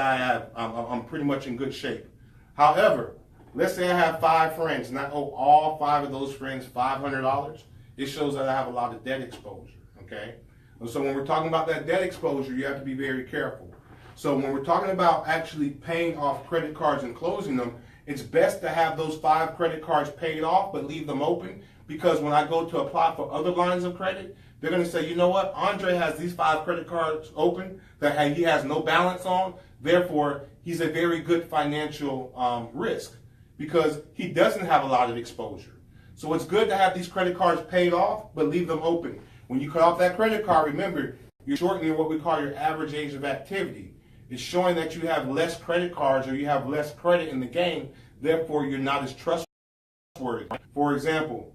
I'm pretty much in good shape. However, let's say I have 5 friends and I owe all 5 of those friends $500. It shows that I have a lot of debt exposure, okay? And so when we're talking about that debt exposure, you have to be very careful. So when we're talking about actually paying off credit cards and closing them, it's best to have those 5 credit cards paid off but leave them open, because when I go to apply for other lines of credit, they're going to say, you know what, Andre has these 5 credit cards open that he has no balance on, therefore he's a very good financial risk, because he doesn't have a lot of exposure. So it's good to have these credit cards paid off, but leave them open. When you cut off that credit card, remember, you're shortening what we call your average age of activity. It's showing that you have less credit cards, or you have less credit in the game, therefore you're not as trustworthy. For example,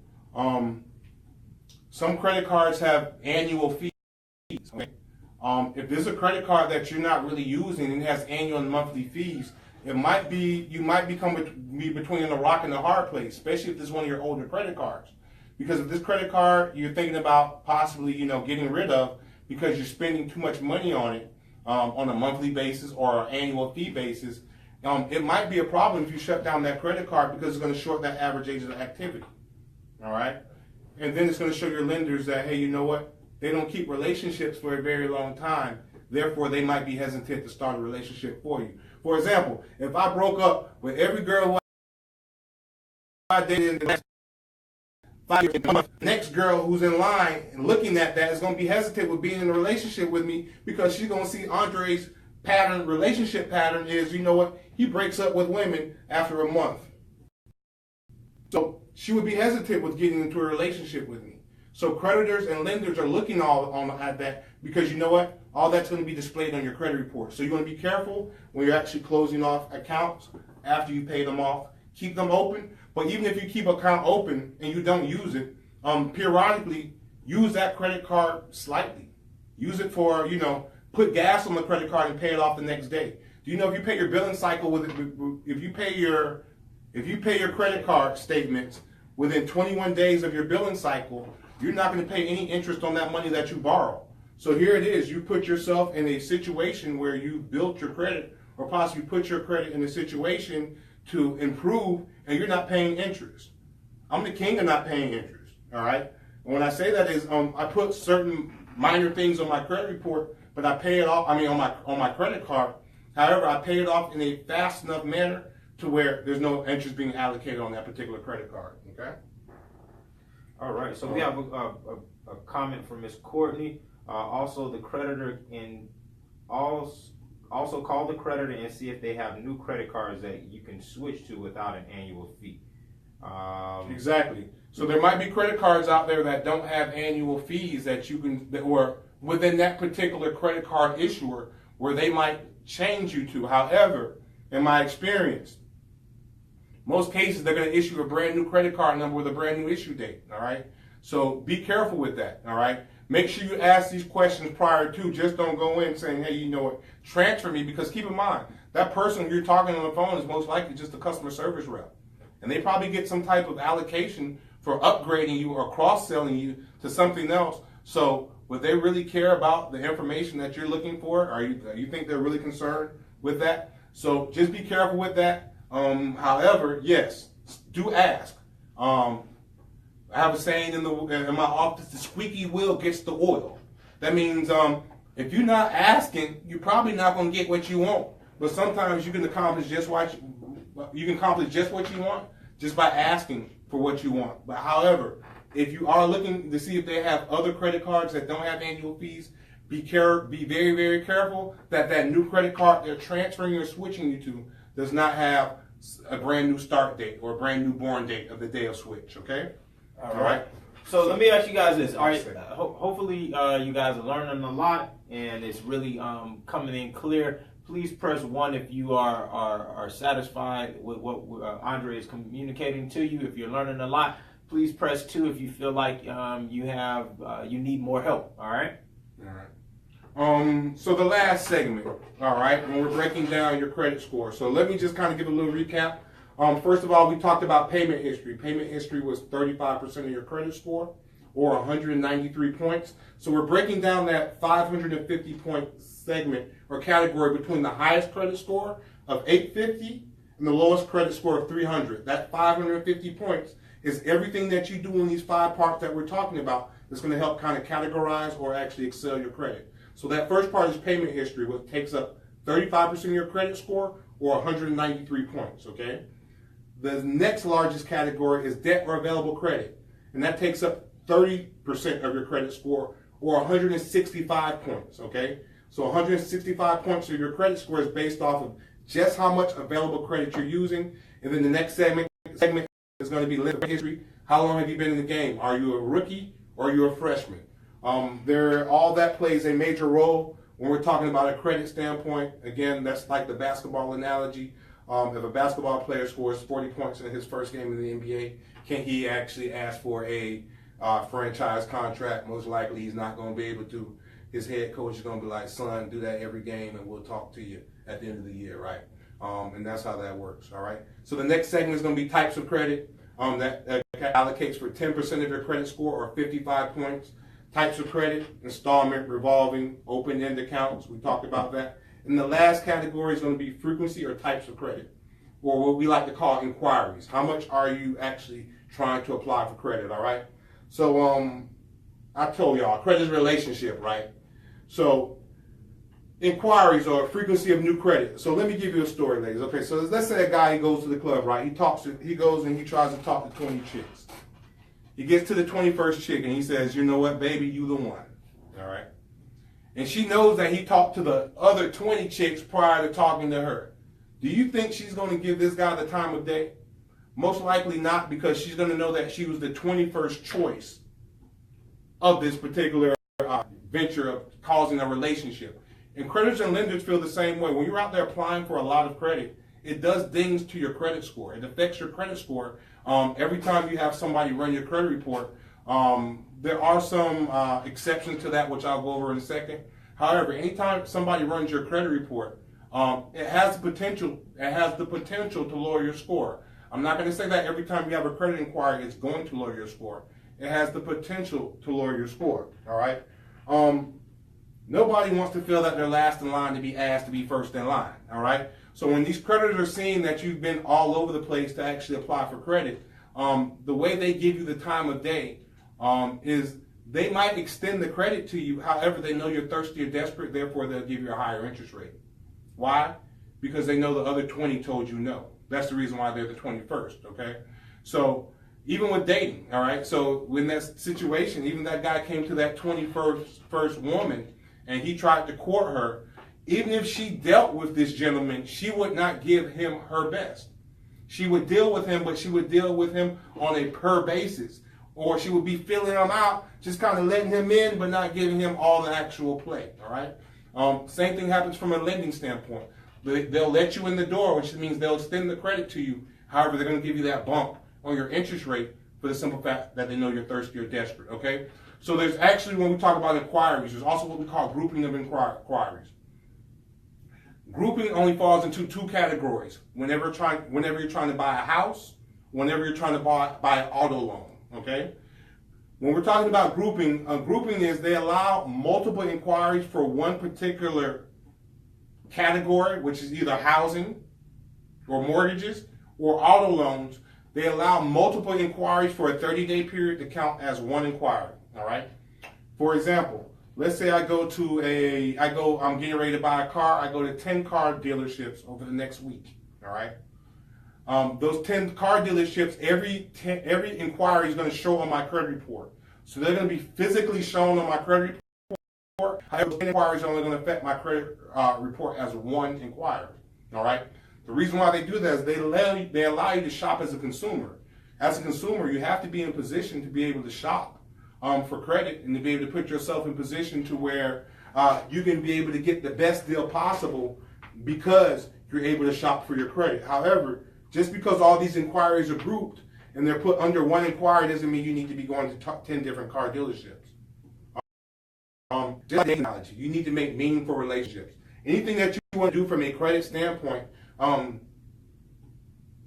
some credit cards have annual fees. Okay? If there's a credit card that you're not really using and it has annual and monthly fees, you might be between a rock and a hard place, especially if this is one of your older credit cards. Because if this credit card you're thinking about possibly, getting rid of because you're spending too much money on it on a monthly basis or an annual fee basis, it might be a problem if you shut down that credit card, because it's going to short that average age of activity. All right? And then it's going to show your lenders that, hey, you know what? They don't keep relationships for a very long time. Therefore, they might be hesitant to start a relationship for you. For example, if I broke up with every girl who I dated in the last 5 years, the next girl who's in line and looking at that is going to be hesitant with being in a relationship with me, because she's going to see Andre's relationship pattern is, you know what, he breaks up with women after a month. So she would be hesitant with getting into a relationship with me. So creditors and lenders are looking at that, because you know what? All that's going to be displayed on your credit report. So you want to be careful when you're actually closing off accounts after you pay them off. Keep them open. But even if you keep an account open and you don't use it, periodically use that credit card slightly. Use it for, put gas on the credit card and pay it off the next day. Do you know if you pay your billing cycle with it, if you pay your credit card statements within 21 days of your billing cycle, you're not going to pay any interest on that money that you borrow. So here it is. You put yourself in a situation where you built your credit, or possibly put your credit in a situation to improve, and you're not paying interest. I'm the king of not paying interest. All right. And when I say that is, I put certain minor things on my credit report, but I pay it off. On my credit card. However, I pay it off in a fast enough manner to where there's no interest being allocated on that particular credit card. Okay. All right. So we have a comment from Miss Courtney. Also, the creditor can also call the creditor and see if they have new credit cards that you can switch to without an annual fee. Exactly. So there might be credit cards out there that don't have annual fees that you can, or within that particular credit card issuer, where they might change you to. However, in my experience, most cases they're going to issue a brand new credit card number with a brand new issue date. All right. So be careful with that. All right. Make sure you ask these questions prior to. Just don't go in saying, hey, you know what, transfer me, because keep in mind, that person you're talking on the phone is most likely just a customer service rep. And they probably get some type of allocation for upgrading you or cross-selling you to something else. So would they really care about the information that you're looking for? Or you think they're really concerned with that? So just be careful with that. However, yes, do ask. I have a saying in my office: the squeaky wheel gets the oil. That means if you're not asking, you're probably not going to get what you want. But sometimes you can accomplish just what you want just by asking for what you want. But however, if you are looking to see if they have other credit cards that don't have annual fees, be very, very careful that new credit card they're transferring or switching you to does not have a brand new start date or a brand new born date of the day of switch. Okay. All right. So let me ask you guys this. All right. Hopefully you guys are learning a lot and it's really coming in clear. Please press 1 if you are satisfied with what Andre is communicating to you. If you're learning a lot, please press 2 if you feel like you need more help. All right. All right. So the last segment, all right, when we're breaking down your credit score. So let me just kind of give a little recap. First of all, we talked about payment history. Payment history was 35% of your credit score, or 193 points. So we're breaking down that 550 point segment or category between the highest credit score of 850 and the lowest credit score of 300. That 550 points is everything that you do in these 5 parts that we're talking about that's going to help kind of categorize or actually excel your credit. So that first part is payment history, which takes up 35% of your credit score or 193 points, okay? The next largest category is debt or available credit, and that takes up 30% of your credit score or 165 points, okay? So 165 points of your credit score is based off of just how much available credit you're using. And then the next segment is going to be limited history. How long have you been in the game? Are you a rookie or are you a freshman? All that plays a major role when we're talking about a credit standpoint. Again, that's like the basketball analogy. If a basketball player scores 40 points in his first game in the NBA, can he actually ask for a franchise contract? Most likely he's not going to be able to. His head coach is going to be like, son, do that every game and we'll talk to you at the end of the year, right? And that's how that works, all right? So the next segment is going to be types of credit. That allocates for 10% of your credit score or 55 points. Types of credit: installment, revolving, open-end accounts. We talked about that. And the last category is going to be frequency or types of credit, or what we like to call inquiries. How much are you actually trying to apply for credit, all right? So I told y'all, credit is a relationship, right? So inquiries or frequency of new credit. So let me give you a story, ladies. Okay, so let's say a guy, he goes to the club, right? He goes and he tries to talk to 20 chicks. He gets to the 21st chick and he says, you know what, baby, you the one, all right? And she knows that he talked to the other 20 chicks prior to talking to her. Do you think she's going to give this guy the time of day? Most likely not, because she's going to know that she was the 21st choice of this particular venture of causing a relationship. And creditors and lenders feel the same way. When you're out there applying for a lot of credit, it does things to your credit score. It affects your credit score. Every time you have somebody run your credit report, there are some exceptions to that, which I'll go over in a second. However, anytime somebody runs your credit report, it has the potential to lower your score. I'm not going to say that every time you have a credit inquiry, it's going to lower your score. It has the potential to lower your score. All right. Nobody wants to feel that they're last in line to be asked to be first in line. All right. So when these creditors are seeing that you've been all over the place to actually apply for credit, the way they give you the time of day is they might extend the credit to you. However, they know you're thirsty or desperate. Therefore, they'll give you a higher interest rate. Why? Because they know the other 20 told you no. That's the reason why they're the 21st. Okay. So even with dating, all right. So when that situation, even that guy came to that 21st woman and he tried to court her. Even if she dealt with this gentleman, she would not give him her best. She would deal with him, but she would deal with him on a per basis. Or she would be filling him out, just kind of letting him in, but not giving him all the actual play, all right? Same thing happens from a lending standpoint. They'll let you in the door, which means they'll extend the credit to you. However, they're going to give you that bump on your interest rate for the simple fact that they know you're thirsty or desperate, okay? So there's actually, when we talk about inquiries, there's also what we call grouping of inquiries. Grouping only falls into 2 categories. Whenever you're trying to buy a house, whenever you're trying to buy an auto loan, okay? When we're talking about grouping, grouping is they allow multiple inquiries for one particular category, which is either housing or mortgages or auto loans. they allow multiple inquiries for a 30-day period to count as one inquiry. All right. For example, let's say I'm getting ready to buy a car. I go to 10 car dealerships over the next week. All right. Those 10 car dealerships, every inquiry is going to show on my credit report. So they're going to be physically shown on my credit report. However, 10 inquiries are only going to affect my credit report as one inquiry. All right. The reason why they do that is they allow you to shop as a consumer. As a consumer, you have to be in position to be able to shop for credit and to be able to put yourself in position to where you can be able to get the best deal possible because you're able to shop for your credit. However, just because all these inquiries are grouped and they're put under one inquiry doesn't mean you need to be going to 10 different car dealerships. Just like technology, you need to make meaningful relationships. Anything that you want to do from a credit standpoint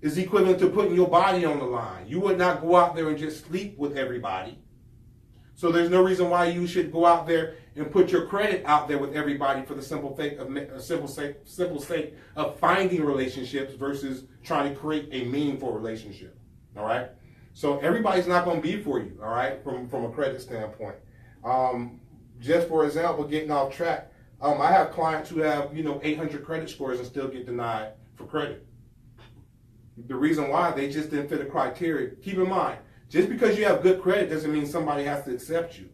is equivalent to putting your body on the line. You would not go out there and just sleep with everybody. So there's no reason why you should go out there and put your credit out there with everybody for the simple sake of finding relationships versus trying to create a meaningful relationship. All right. So everybody's not going to be for you. All right. From a credit standpoint. Just for example, getting off track. I have clients who have 800 credit scores and still get denied for credit. The reason why, they just didn't fit the criteria. Keep in mind, just because you have good credit doesn't mean somebody has to accept you.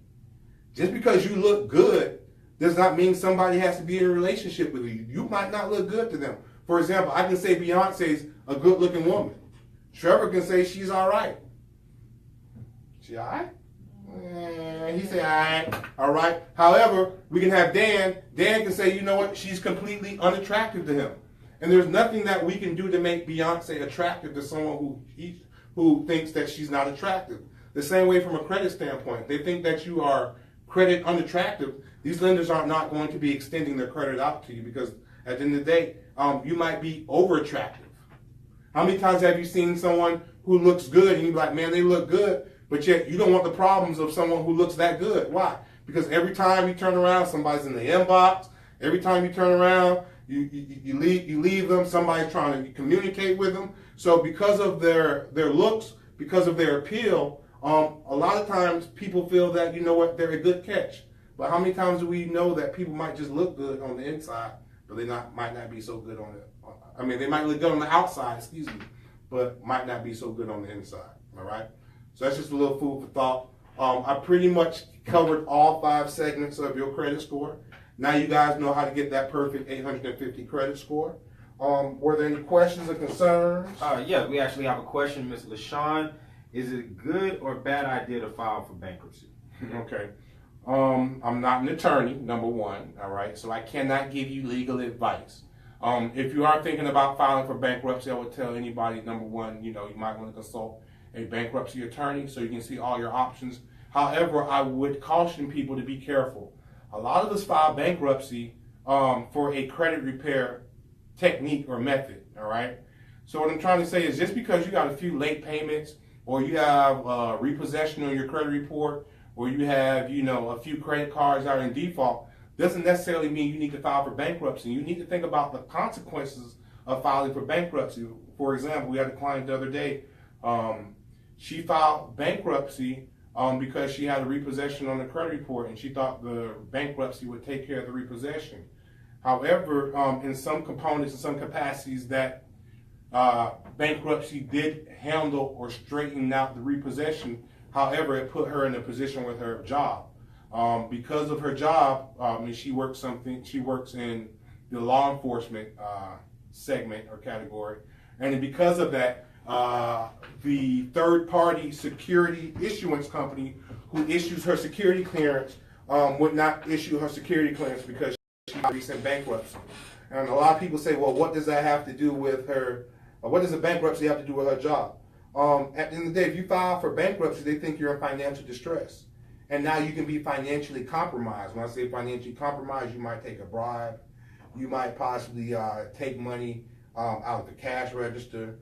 Just because you look good does not mean somebody has to be in a relationship with you. You might not look good to them. For example, I can say Beyonce's a good-looking woman. Trevor can say she's all right. She all right? He say, all right. However, we can have Dan. Dan can say, you know what? She's completely unattractive to him. And there's nothing that we can do to make Beyonce attractive to someone who thinks that she's not attractive. The same way from a credit standpoint. They think that you are credit unattractive. These lenders are not going to be extending their credit out to you because at the end of the day, you might be over attractive. How many times have you seen someone who looks good and you're like, man, they look good, but yet you don't want the problems of someone who looks that good? Why? Because every time you turn around, somebody's in the inbox. Every time you turn around, you leave them, somebody's trying to communicate with them. So because of their looks, because of their appeal, a lot of times people feel that, you know what, they're a good catch. But how many times do we know that people might just look good on the inside, but they might not be so good they might look good on the outside, but might not be so good on the inside, all right? So that's just a little food for thought. I pretty much covered all 5 segments of your credit score. Now you guys know how to get that perfect 850 credit score. Were there any questions or concerns? Yeah, we actually have a question, Ms. LaShawn. Is it a good or bad idea to file for bankruptcy? Okay. I'm not an attorney, number one, all right? So I cannot give you legal advice. If you are thinking about filing for bankruptcy, I would tell anybody, number one, you might want to consult a bankruptcy attorney so you can see all your options. However, I would caution people to be careful. A lot of us file bankruptcy for a credit repair technique or method, all right? So what I'm trying to say is just because you got a few late payments or you have repossession on your credit report or you have, a few credit cards that are in default, doesn't necessarily mean you need to file for bankruptcy. You need to think about the consequences of filing for bankruptcy. For example, we had a client the other day. She filed bankruptcy because she had a repossession on the credit report and she thought the bankruptcy would take care of the repossession. However, in some components, in some capacities, that bankruptcy did handle or straighten out the repossession. However, it put her in a position with her job. Because of her job, she works in the law enforcement segment or category. And because of that, the third-party security issuance company who issues her security clearance would not issue her security clearance because she had recent bankruptcy. And a lot of people say, well, what does that have to do with her? What does a bankruptcy have to do with her job? At the end of the day, if you file for bankruptcy, they think you're in financial distress. And now you can be financially compromised. When I say financially compromised, you might take a bribe. You might possibly take money out of the cash register.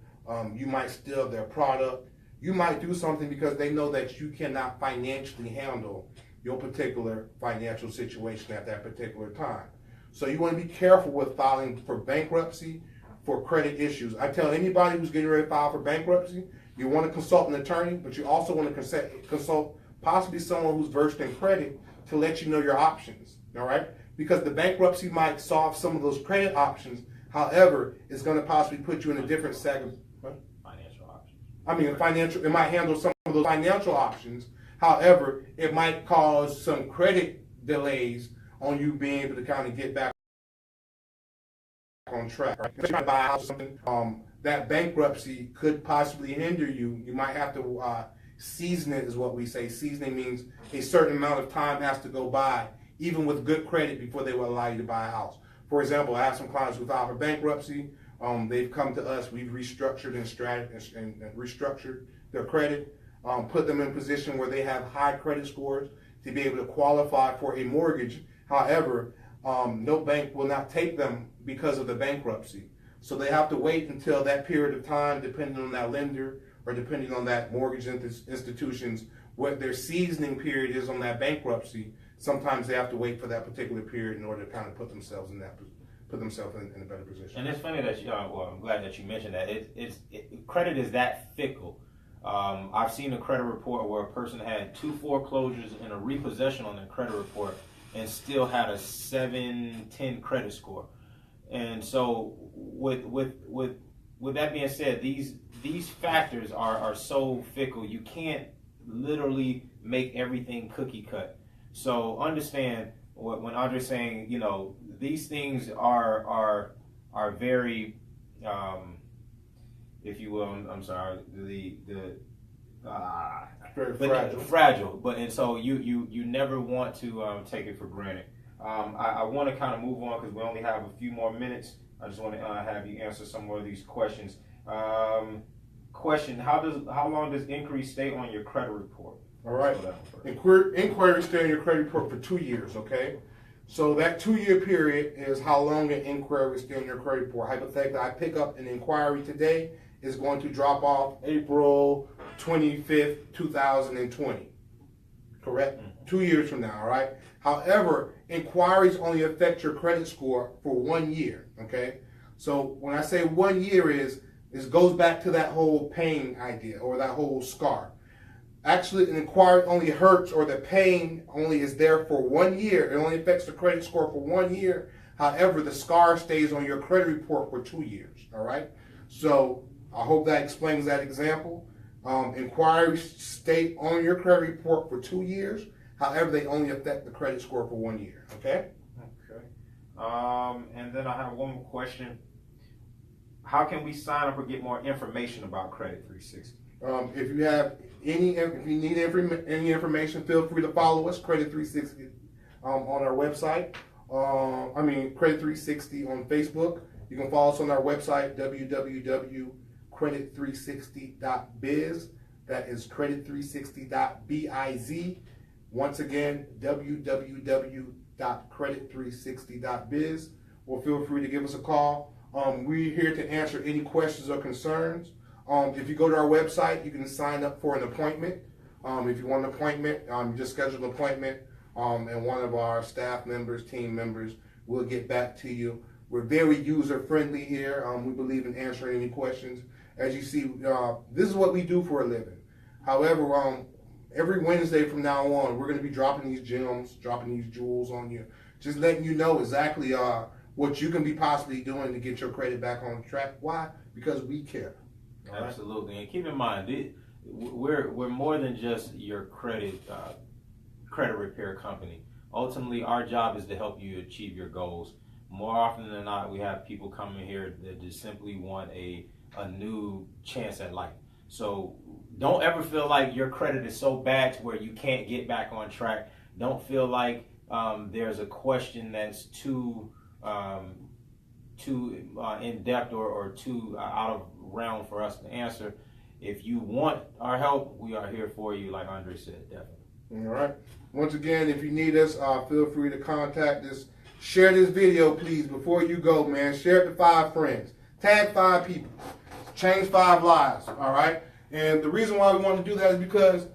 You might steal their product. You might do something because they know that you cannot financially handle your particular financial situation at that particular time. So you want to be careful with filing for bankruptcy for credit issues. I tell anybody who's getting ready to file for bankruptcy, You want to consult an attorney, but you also want to consult possibly someone who's versed in credit to let you know your options, all right? Because the bankruptcy might solve some of those credit options. However, it's going to possibly put you in a different segment. Financial options. It might handle some of those financial options. However, it might cause some credit delays on you being able to kind of get back on track. Right? If you're trying to buy a house or something, that bankruptcy could possibly hinder you. You might have to season it, is what we say. Seasoning means a certain amount of time has to go by, even with good credit, before they will allow you to buy a house. For example, I have some clients who filed for bankruptcy. They've come to us. We've restructured and restructured their credit, put them in a position where they have high credit scores to be able to qualify for a mortgage. However, no bank will not take them because of the bankruptcy. So they have to wait until that period of time, depending on that lender or depending on that mortgage institutions, what their seasoning period is on that bankruptcy. Sometimes they have to wait for that particular period in order to kind of put themselves in a better position. And it's funny that I'm glad that you mentioned that. Credit is that fickle. I've seen a credit report where a person had 2 foreclosures and a repossession on their credit report and still had a 710 credit score. And so with that being said, these factors are so fickle. You can't literally make everything cookie cut. So understand when Andre's saying, these things are very, if you will, I'm sorry, very fragile. But and so you never want to take it for granted. I want to kind of move on because we only have a few more minutes. I just want to have you answer some more of these questions. Question: How long does inquiry stay on your credit report? All right. Inquiry stay on your credit report for 2 years. Okay. So that 2-year period is how long an inquiry stay on your credit report. Hypothetically, I pick up an inquiry today, is going to drop off April 25th, 2020. Correct? 2 years from now, all right? However, inquiries only affect your credit score for 1 year, okay? So when I say 1 year it goes back to that whole pain idea or that whole scar. Actually, an inquiry only hurts, or the pain only is there for 1 year. It only affects the credit score for 1 year. However, the scar stays on your credit report for 2 years, all right? So I hope that explains that example. Inquiries stay on your credit report for 2 years. However, they only affect the credit score for 1 year, okay? Okay. And then I have one more question. How can we sign up or get more information about Credit 360? If you need any information, feel free to follow us, Credit 360, on our website. Credit 360 on Facebook. You can follow us on our website, www.credit360.biz. That is credit360.biz. Once again, www.credit360.biz. Or feel free to give us a call. We're here to answer any questions or concerns. If you go to our website, you can sign up for an appointment. If you want an appointment, you just schedule an appointment, and one of our staff members, team members, will get back to you. We're very user-friendly here. We believe in answering any questions. As you see, this is what we do for a living. However, every Wednesday from now on, we're going to be dropping these gems, dropping these jewels on you, just letting you know exactly what you can be possibly doing to get your credit back on track. Why? Because we care. Absolutely, and keep in mind, we're more than just your credit repair company. Ultimately, our job is to help you achieve your goals. More often than not, we have people coming here that just simply want a new chance at life. So don't ever feel like your credit is so bad to where you can't get back on track. Don't feel like there's a question that's too in depth or too out of realm for us to answer. If you want our help, we are here for you, like Andre said, definitely. All right. Once again, if you need us, feel free to contact us. Share this video, please, before you go, man. Share it to 5 friends. Tag 5 people. Change 5 lives, all right? And the reason why we want to do that is because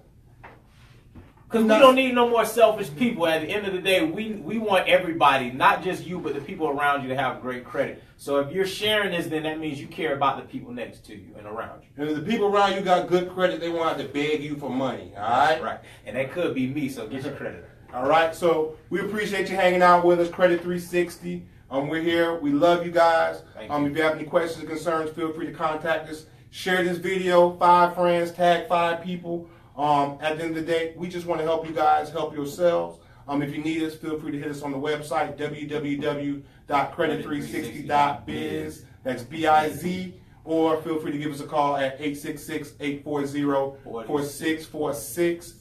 Because we don't need no more selfish people. At the end of the day, we want everybody, not just you, but the people around you to have great credit. So if you're sharing this, then that means you care about the people next to you and around you. And if the people around you got good credit, they won't have to beg you for money. All right? Right. And that could be me, so get your credit. All right. So we appreciate you hanging out with us, Credit 360. We're here. We love you guys. Thank you. If you have any questions or concerns, feel free to contact us. Share this video, 5 friends, tag 5 people. At the end of the day, we just want to help you guys, help yourselves. If you need us, feel free to hit us on the website, www.credit360.biz. That's B-I-Z. Or feel free to give us a call at 866-840-4646.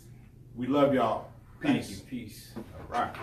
We love y'all. Peace. Thank you. Peace. All right.